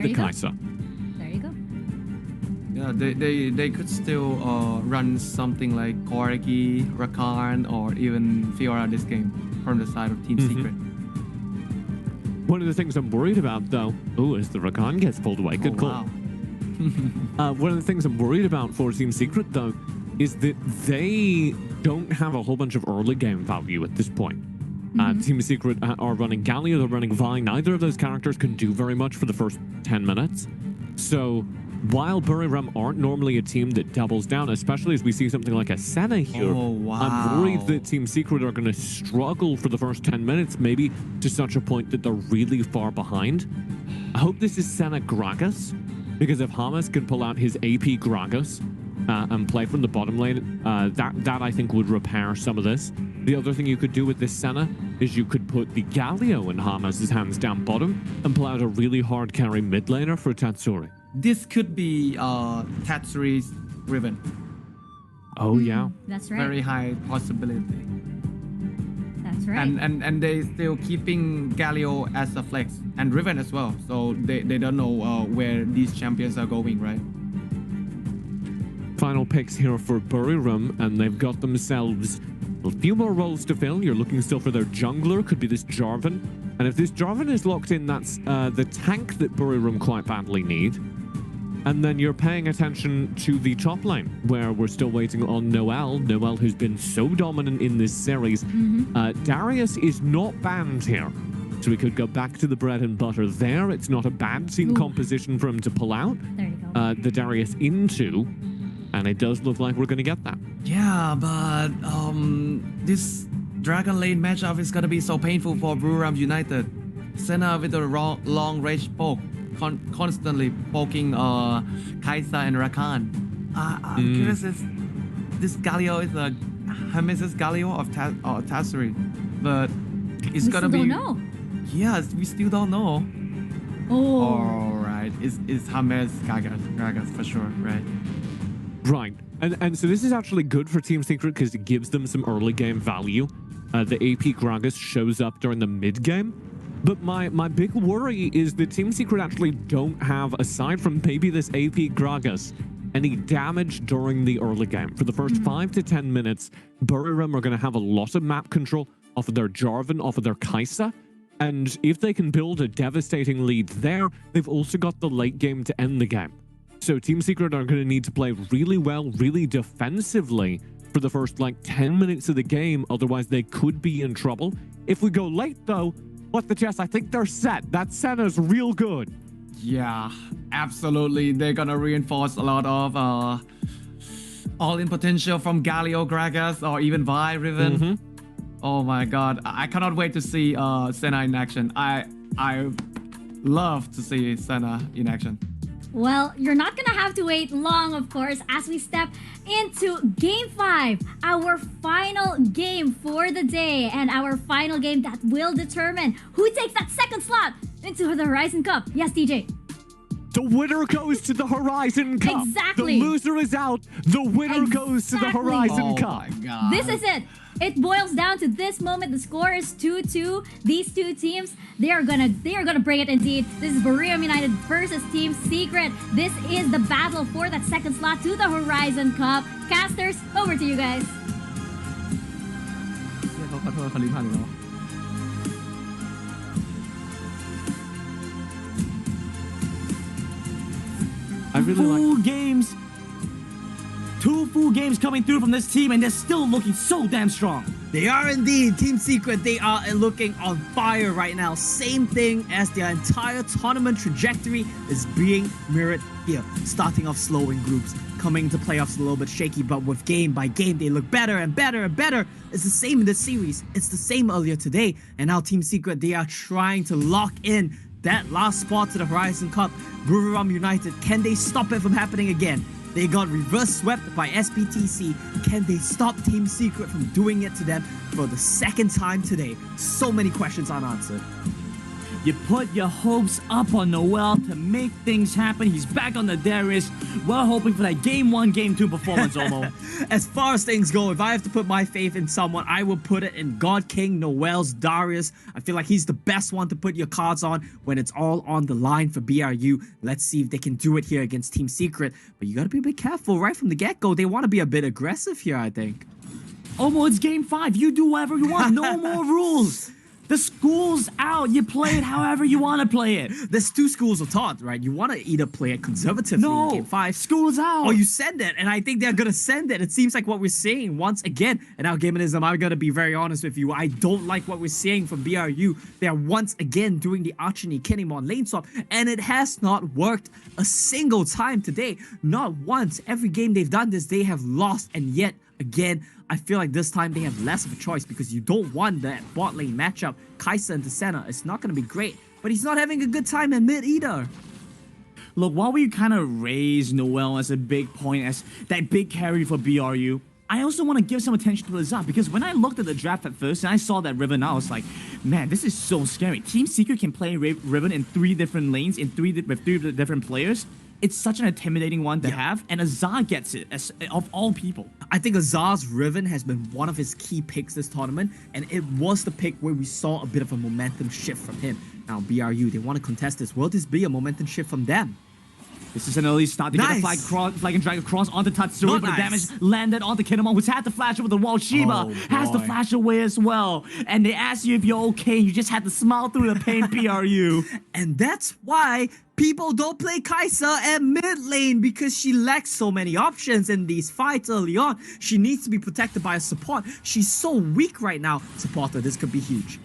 the Kaiser. There you go. Yeah, they could still run something like Koraki, Rakan, or even Fiora this game from the side of Team Secret. One of the things I'm worried about, though, is the Rakan gets pulled away. Good call. Wow. One of the things I'm worried about for Team Secret, though, is that they don't have a whole bunch of early game value at this point. Team Secret are running Galio, they're running Vi. Neither of those characters can do very much for the first 10 minutes. So while BURIRAM aren't normally a team that doubles down, especially as we see something like a Senna here, I'm worried that Team Secret are going to struggle for the first 10 minutes, maybe to such a point that they're really far behind. I hope this is Senna Gragas, because if Hamas can pull out his AP Gragas and play from the bottom lane, that I think would repair some of this. The other thing you could do with this Senna is you could put the Galio in Hamas' hands down bottom and pull out a really hard carry mid laner for Tatsuri. This could be Tatsuri's Riven. Oh, yeah. That's right. Very high possibility. That's right. And they still keeping Galio as a flex and Riven as well. So they don't know where these champions are going, right? Final picks here for BURIRAM, and they've got themselves a few more roles to fill. You're looking still for their jungler, could be this Jarvan. And if this Jarvan is locked in, that's the tank that BURIRAM quite badly need. And then you're paying attention to the top lane, where we're still waiting on Noel. Noel, who's been so dominant in this series. Darius is not banned here. So we could go back to the bread and butter there. It's not a bad scene composition for him to pull out There you go. the Darius into. And it does look like we're going to get that. Yeah, but this Dragon Lane matchup is going to be so painful for BURIRAM United. Senna with a long range poke, constantly poking Kaisa and Rakan. I'm curious if this Galio is a Hermes' Galio of Tatsuri, but it's going to be... We still don't know. Yes, we still don't know. Oh. All right, it's Hermes Gragas for sure, right? Right. And so this is actually good for Team Secret because it gives them some early game value. The AP Gragas shows up during the mid game. But my big worry is that Team Secret actually don't have, aside from maybe this AP Gragas, any damage during the early game. For the first 5 to 10 minutes, BURIRAM are going to have a lot of map control off of their Jarvan, off of their Kaisa. And if they can build a devastating lead there, they've also got the late game to end the game. So Team Secret are going to need to play really well, really defensively for the first, 10 minutes of the game. Otherwise, they could be in trouble. If we go late, though, what the chess, I think they're set. That Senna's real good. Yeah, absolutely. They're going to reinforce a lot of all-in potential from Galio, Gragas, or even Vi, Riven. Oh my god. I cannot wait to see Senna in action. I love to see Senna in action. Well, you're not gonna have to wait long, of course, as we step into Game 5, our final game for the day, and our final game that will determine who takes that second slot into the Horizon Cup. Yes, DJ? The winner goes to the Horizon Cup. Exactly. The loser is out. The winner goes to the Horizon Cup. Oh my god. This is it. It boils down to this moment. The score is 2-2. These two teams, they are gonna bring it indeed. This is BURIRAM United versus Team Secret. This is the battle for that second slot to the Horizon Cup. Casters, over to you guys. I really like games. 2 full games coming through from this team, and they're still looking so damn strong. They are indeed. Team Secret, they are looking on fire right now. Same thing as their entire tournament trajectory is being mirrored here. Starting off slow in groups, coming to playoffs a little bit shaky, but with game by game, they look better and better and better. It's the same in this series. It's the same earlier today. And now Team Secret, they are trying to lock in that last spot to the Horizon Cup. BURIRAM United, can they stop it from happening again? They got reverse swept by SPTC. Can they stop Team Secret from doing it to them for the second time today? So many questions unanswered. You put your hopes up on Noel to make things happen. He's back on the Darius. We're hoping for that Game 1, Game 2 performance, Omo. As far as things go, if I have to put my faith in someone, I will put it in God King Noel's Darius. I feel like he's the best one to put your cards on when it's all on the line for BRU. Let's see if they can do it here against Team Secret. But you gotta be a bit careful right from the get-go. They want to be a bit aggressive here, I think. Omo, it's Game 5. You do whatever you want. No more rules. The school's out. You play it however you want to play it. There's two schools of thought, right? You want to either play it conservatively in Game 5. School's out. Or you send it, and I think they're going to send it. It seems like what we're seeing once again. And now, Gamenism, I'm going to be very honest with you. I don't like what we're seeing from BRU. They're once again doing the Archony Kinemon lane swap, and it has not worked a single time today. Not once. Every game they've done this, they have lost, and yet again, I feel like this time they have less of a choice because you don't want that bot lane matchup. Kai'Sa into Senna, it's not going to be great, but he's not having a good time in mid either. Look, while we kind of raise Noel as a big point, as that big carry for BRU, I also want to give some attention to Azar because when I looked at the draft at first and I saw that Riven, I was like, man, this is so scary. Team Secret can play Riven in 3 different lanes with 3 different players. It's such an intimidating one to have, and Azar gets it, of all people. I think Azar's Riven has been one of his key picks this tournament, and it was the pick where we saw a bit of a momentum shift from him. Now, BRU, they want to contest this. Will this be a momentum shift from them? This is an early start. They get a flag and drag across onto Tatsuri, but the damage landed onto Kinemon, who's had to flash over the wall. Shiba has to flash away as well. And they ask you if you're okay, and you just had to smile through the pain, BRU. And that's why people don't play Kai'Sa at mid lane, because she lacks so many options in these fights early on. She needs to be protected by a support. She's so weak right now. Supporter, this could be huge.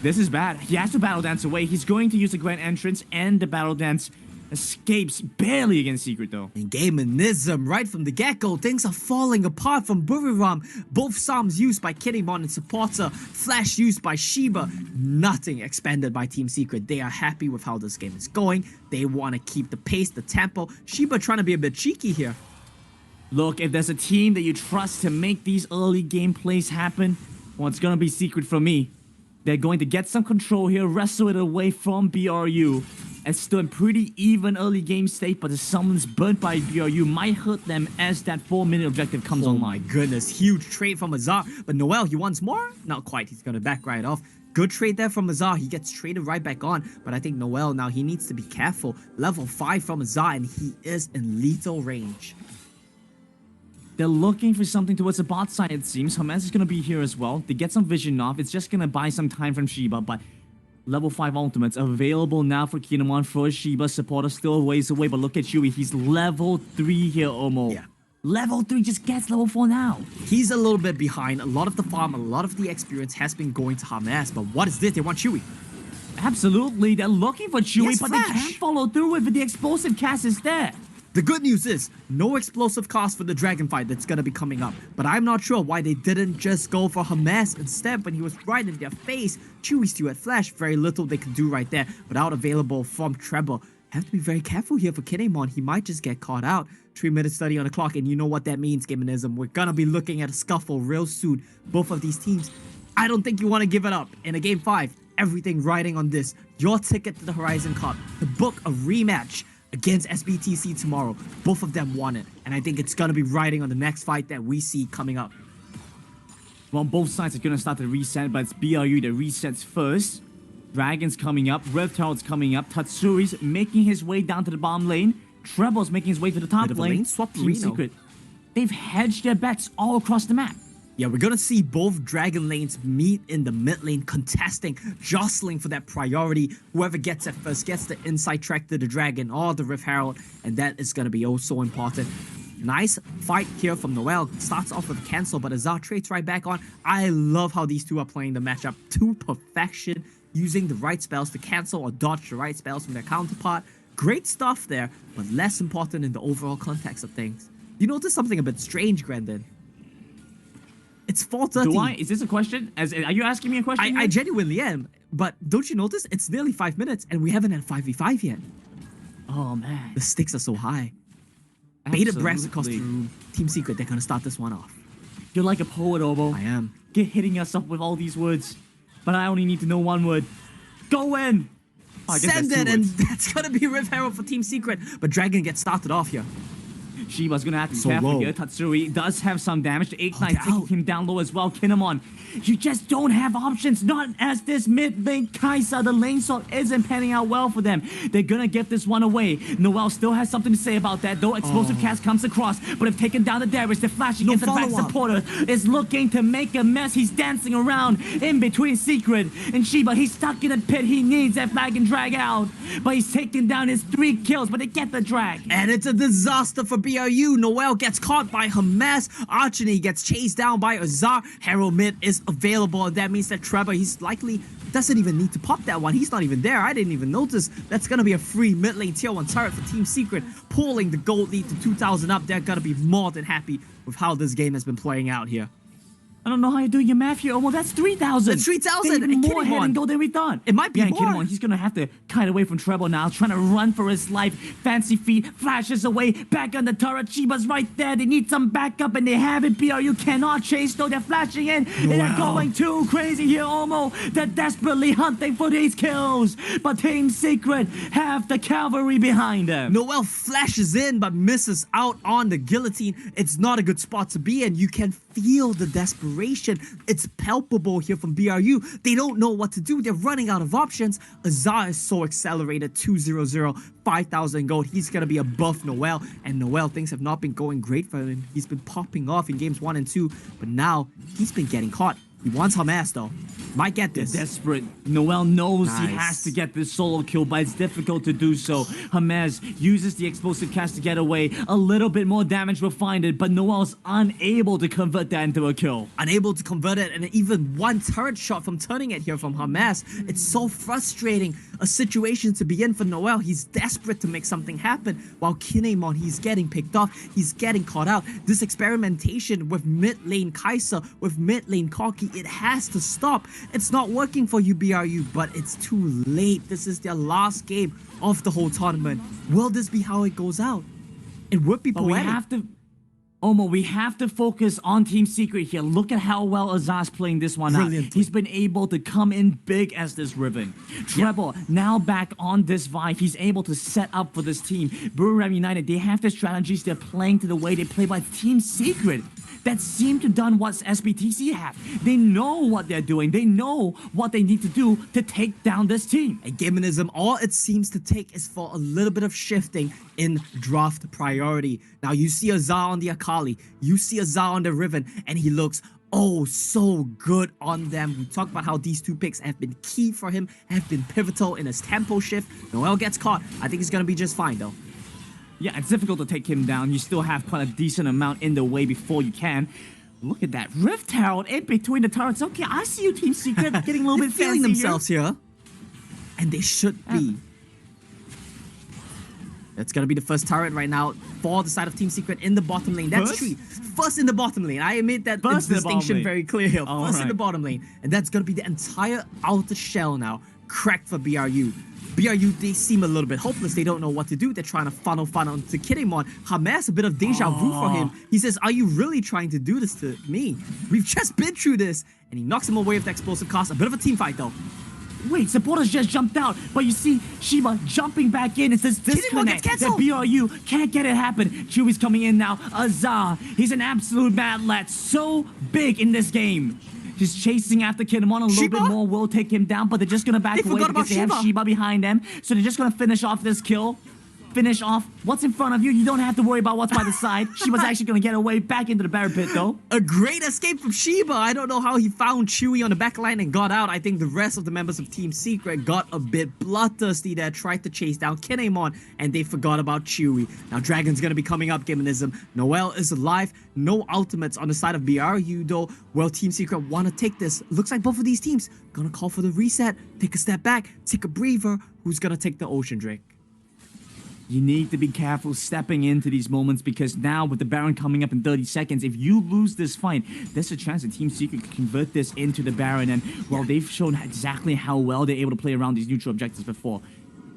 This is bad. He has to battle dance away. He's going to use the Grand Entrance, and the battle dance escapes barely against Secret though. In Gamenism, right from the get-go, things are falling apart from BURIRAM. Both Psalms used by Kinemon and Supporter, Flash used by Shiba. Nothing expanded by Team Secret. They are happy with how this game is going. They want to keep the pace, the tempo. Shiba trying to be a bit cheeky here. Look, if there's a team that you trust to make these early gameplays happen, well, it's gonna be Secret for me. They're going to get some control here, wrestle it away from BRU. And still in pretty even early game state, but the summons burnt by BRU might hurt them as that 4-minute objective comes online. Oh my goodness, huge trade from Azar. But Noel, he wants more? Not quite, he's gonna back right off. Good trade there from Azar, he gets traded right back on. But I think Noel now, he needs to be careful. Level 5 from Azar, and he is in lethal range. They're looking for something towards the bot side, it seems. Hamas is gonna be here as well. They get some vision off, it's just gonna buy some time from Shiba, but level 5 ultimates available now for Kinemon, for Shiba. Supporter still a ways away, but look at Chewy. He's level 3 here, Omo. Yeah. Level 3 just gets level 4 now. He's a little bit behind. A lot of the farm, a lot of the experience has been going to Hamas. But what is this? They want Chewy. Absolutely. They're looking for Chewy, Yes, but Flash. they can't follow through with it. The explosive cast is there. The good news is, no explosive cost for the dragon fight that's gonna be coming up. But I'm not sure why they didn't just go for Hamas instead when he was right in their face. Chewy still at Flash, very little they could do right there without available from Treble. Have to be very careful here for Kinemon, he might just get caught out. 3 minutes 30 on the clock, and you know what that means, Gamenism. We're gonna be looking at a scuffle real soon. Both of these teams, I don't think you want to give it up. In a game 5, everything riding on this. Your ticket to the Horizon Cup, to book a rematch against SBTC tomorrow. Both of them want it, and I think it's gonna be riding on the next fight that we see coming up. Well, both sides are gonna start to reset, but it's BRU that resets first. Dragon's coming up, Rev Herald's coming up, Tatsuri's making his way down to the bottom lane, Treble's making his way to the top Bit of a lane. lane swap, Team Reno. Secret, they've hedged their bets all across the map. Yeah, we're gonna see both dragon lanes meet in the mid lane, contesting, jostling for that priority. Whoever gets it first gets the inside track to the dragon or the Rift Herald, and that is gonna be oh so important. Nice fight here from Noel. Starts off with a cancel, but Azar trades right back on. I love how these two are playing the matchup to perfection, using the right spells to cancel or dodge the right spells from their counterpart. Great stuff there, but less important in the overall context of things. You notice something a bit strange, Grandin? It's 4:30. Do I? Is this a question? Are you asking me a question? I genuinely am. But don't you notice? It's nearly 5 minutes and we haven't had 5v5 yet. Oh, man. The stakes are so high. Beta breaths across the Absolutely. room. Team Secret, they're gonna start this one off. You're like a poet, Obo. I am. Get hitting us up with all these words. But I only need to know one word. Go in! guess Send that's it, two and words. that's gonna be Rift Herald for Team Secret. But Dragon gets started off here. Shiba's gonna have to be So careful low. here. Tatsuri does have some damage. The Ignite they're taking out. him down low as well. Kinemon, you just don't have options. Not as this mid lane Kaisa, the lane swap isn't panning out well for them. They're gonna give this one away. Noel still has something to say about that, though. Explosive Cast comes across, but have taken down the Darius. They're flashing No into the back. follow-up. Supporter is looking to make a mess. He's dancing around in between Secret and Shiba. He's stuck in a pit. He needs that flag and drag out, but he's taking down his 3 kills, but they get the drag. And it's a disaster for BRU. Noel gets caught by Hamas. Archony gets chased down by Azar. Herald mid is available, and that means that Trevor, he's likely doesn't even need to pop that one. He's not even there. I didn't even notice. That's gonna be a free mid lane tier 1 turret for Team Secret, pulling the gold lead to 2,000 up. They're gonna be more than happy with how this game has been playing out here. I don't know how you're doing your math here. Oh, well, that's 3,000. That's 3,000. Even And more head Kinemon. and go than we thought. It might be and more. Kinemon, he's going to have to kite away from Treble now, trying to run for his life. Fancy feet, flashes away, back on the turret. Chiba's right there. They need some backup, and they have it. BRU cannot chase, though. They're flashing in, and they're going too crazy here, Omo. They're desperately hunting for these kills. But Team Secret have the cavalry behind them. Noel flashes in but misses out on the guillotine. It's not a good spot to be in. You can feel the desperation. It's palpable here from BRU. They don't know what to do. They're running out of options. Azar is so accelerated. 200, 5,000 gold. He's going to be above Noel. And Noel, things have not been going great for him. He's been popping off in games 1 and 2. But now, he's been getting caught. He wants Hamas though. Might get this. Desperate. Noel knows he Nice. has to get this solo kill, but it's difficult to do so. Hamas uses the explosive cast to get away. A little bit more damage will find it, but Noel's unable to convert that into a kill. Unable to convert it, and even one turret shot from turning it here from Hamas. It's so frustrating a situation to be in for Noel. He's desperate to make something happen, while Kinemon, he's getting picked off, he's getting caught out. This experimentation with mid lane Kaisa, with mid lane Koki, it has to stop. It's not working for you, BRU, but it's too late. This is their last game of the whole tournament. Will this be how it goes out? It would be But we poetic. have to... Omo, we have to focus on Team Secret here. Look at how well Azar's playing this one out. Brilliantly. He's been able to come in big as this Riven. Treble, now back on this vibe. He's able to set up for this team. BURIRAM United, they have their strategies. They're playing to the way they play by Team Secret that seem to done what SBTC have. They know what they're doing. They know what they need to do to take down this team. And Gaminism, all it seems to take is for a little bit of shifting in draft priority. Now you see Azar on the Akali, you see Azar on the Riven, and he looks oh so good on them. We talked about how these 2 picks have been key for him, have been pivotal in his tempo shift. Noel gets caught. I think he's gonna be just fine though. Yeah, it's difficult to take him down. You still have quite a decent amount in the way before you can. Look at that. Rift Herald in between the turrets. Okay, I see you, Team Secret, getting a little They're bit feeling fancy themselves here. And they should be. That's gonna be the first turret right now for the side of Team Secret in the bottom lane. That's First? true. First in the bottom lane. I admit that First in the bottom distinction lane. very clear here. All First in right. the bottom lane. And that's gonna be the entire outer shell now. Cracked for BRU. BRU, they seem a little bit hopeless. They don't know what to do. They're trying to funnel into Kinemon. Hamas, a bit of deja vu for him. He says, are you really trying to do this to me? We've just been through this. And he knocks him away with the explosive cast. A bit of a team fight though. Wait, supporters just jumped out, but you see Shiba jumping back in. It's this disconnect gets that canceled. BRU can't get it happen. Chewy's coming in now. Azar, he's an absolute mad lad. So big in this game. Just chasing after Kinemon a little Shiba? bit more will take him down, but they're just gonna back They away forgot because about they have Shiba. Shiba behind them. So they're just gonna finish off this kill. Finish off what's in front of you. You don't have to worry about what's by the side. Shiba's actually gonna get away back into the barrier pit though. A great escape from Shiba. I don't know how he found Chewy on the back line and got out. I think the rest of the members of Team Secret got a bit bloodthirsty there, tried to chase down Kinemon, and they forgot about Chewy. Now Dragon's gonna be coming up, Gaminism. Noel is alive. No ultimates on the side of BRU though. Well, Team Secret want to take this. Looks like both of these teams gonna call for the reset, take a step back, take a breather. Who's gonna take the ocean drink? You need to be careful stepping into these moments because now with the Baron coming up in 30 seconds, if you lose this fight, there's a chance that Team Secret could convert this into the Baron. And well, they've shown exactly how well they're able to play around these neutral objectives before.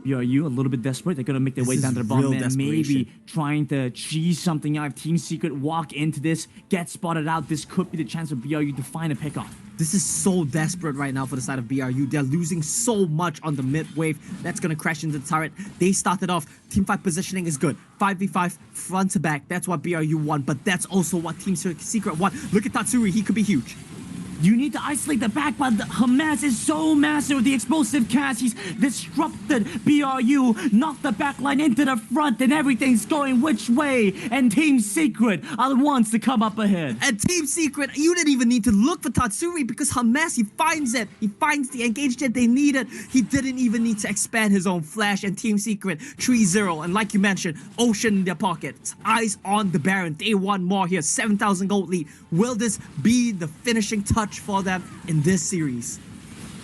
BRU a little bit desperate. They're going to make their way This down is to the bottom real and maybe desperation. trying to cheese something out. If Team Secret walk into this, get spotted out, this could be the chance for BRU to find a pickoff. This is so desperate right now for the side of BRU. They're losing so much on the mid wave. That's going to crash into the turret. They started off. Teamfight positioning is good. 5v5, front to back. That's what BRU won, but that's also what Team Secret won. Look at Tatsuri. He could be huge. You need to isolate the back, but Hamas is so massive with the explosive cast. He's disrupted BRU, knocked the back line into the front, and everything's going which way. And Team Secret are the ones to come up ahead. And Team Secret, you didn't even need to look for Tatsuri because Hamas, he finds it. He finds the engage that they needed. He didn't even need to expand his own flash. And Team Secret, 3-0. And like you mentioned, Ocean in their pockets. Eyes on the Baron. They want more here. 7,000 gold lead. Will this be the finishing touch for them in this series?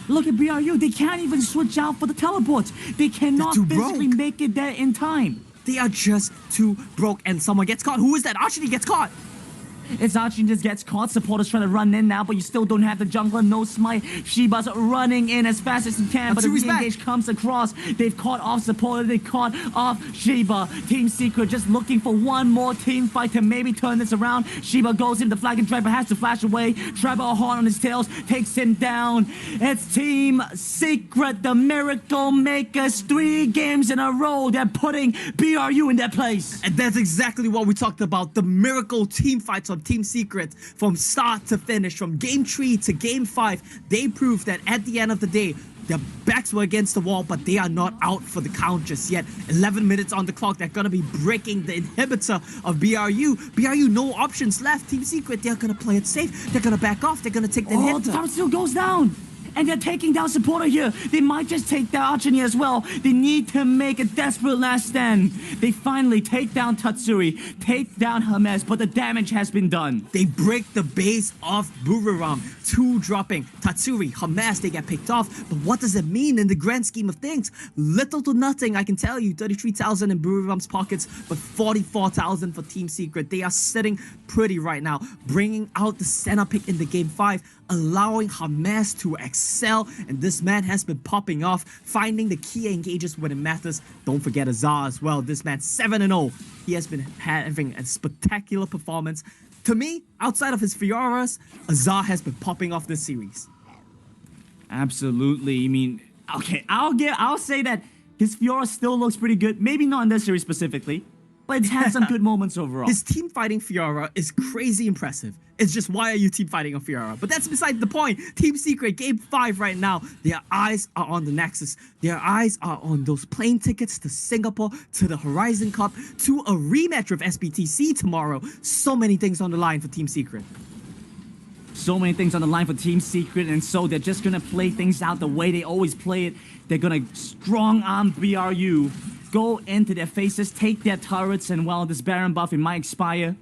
Look at BRU. They can't even switch out for the teleports. They cannot physically make it there in time. They are just too broke. And someone gets caught. Who is that? Archie gets caught. It's Archie just gets caught. Supporters trying to run in now, but you still don't have the jungler. No smite. Shiba's running in as fast as he can, but the re-engage comes across. They've caught off supporter. They caught off Shiba. Team Secret just looking for one more team fight to maybe turn this around. Shiba goes in. The flag and Trevor has to flash away. Trevor, a horn on his tails, takes him down. It's Team Secret, the Miracle Makers. 3 games in a row. They're putting BRU in their place. And that's exactly what we talked about. The miracle team fights on Team Secret from start to finish, from game 3 to game 5. They proved that at the end of the day, their backs were against the wall, but they are not out for the count just yet. 11 minutes on the clock. They're going to be breaking the inhibitor of BRU. BRU, no options left. Team Secret, they're going to play it safe. They're going to back off. They're going to take the hit. The tower still goes down. And they're taking down supporter here. They might just take down Archie as well. They need to make a desperate last stand. They finally take down Tatsuri, take down Hamas, but the damage has been done. They break the base of BURIRAM. 2 dropping. Tatsuri, Hamas, they get picked off. But what does it mean in the grand scheme of things? Little to nothing, I can tell you. 33,000 in BURIRAM's pockets, but 44,000 for Team Secret. They are sitting pretty right now, bringing out the center pick in the game 5, allowing Hamas to excel, and this man has been popping off, finding the key engages when it matters. Don't forget Azar as well. This man 7-0. He has been having a spectacular performance. To me, outside of his Fioras, Azar has been popping off this series. Absolutely. I mean, okay, I'll say that his Fiora still looks pretty good. Maybe not in this series specifically, but it's had some good moments overall. His team fighting Fiora is crazy impressive. It's just, why are you team fighting on Fiora? But that's beside the point. Team Secret, game 5 right now. Their eyes are on the Nexus. Their eyes are on those plane tickets to Singapore, to the Horizon Cup, to a rematch with SBTC tomorrow. So many things on the line for Team Secret. So many things on the line for Team Secret, and so they're just gonna play things out the way they always play it. They're gonna strong arm BRU, go into their faces, take their turrets, and while this Baron buff, it might expire,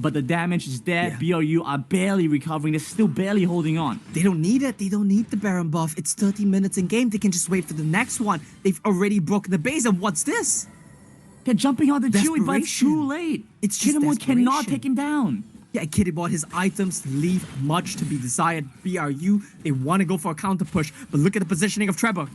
but the damage is there. BRU are barely recovering. They're still barely holding on. They don't need it. They don't need the Baron buff. It's 30 minutes in game. They can just wait for the next one. They've already broken the base, and what's this? They're jumping on the Chewy, but it's too late. It's just Kinemon cannot take him down. Yeah, Kitty bought his items leave much to be desired. BRU, they want to go for a counter push, but look at the positioning of Trevor.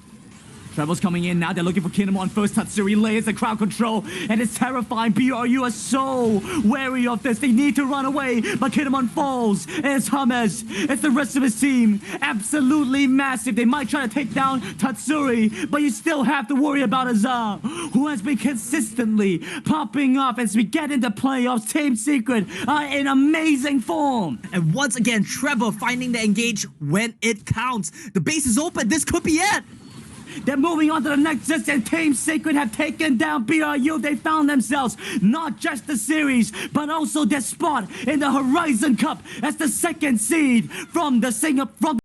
Trevor's coming in now. They're looking for Kinemon first. Tatsuri layers the crowd control, and it's terrifying. BRU are so wary of this. They need to run away, but Kinemon falls. And it's Hamas. It's the rest of his team. Absolutely massive. They might try to take down Tatsuri, but you still have to worry about Azar, who has been consistently popping off as we get into playoffs. Team Secret are in amazing form. And once again, Trevor finding the engage when it counts. The base is open. This could be it. They're moving on to the Nexus, and Team Secret have taken down BRU. They found themselves not just the series, but also their spot in the Horizon Cup as the 2nd seed from the Singapore.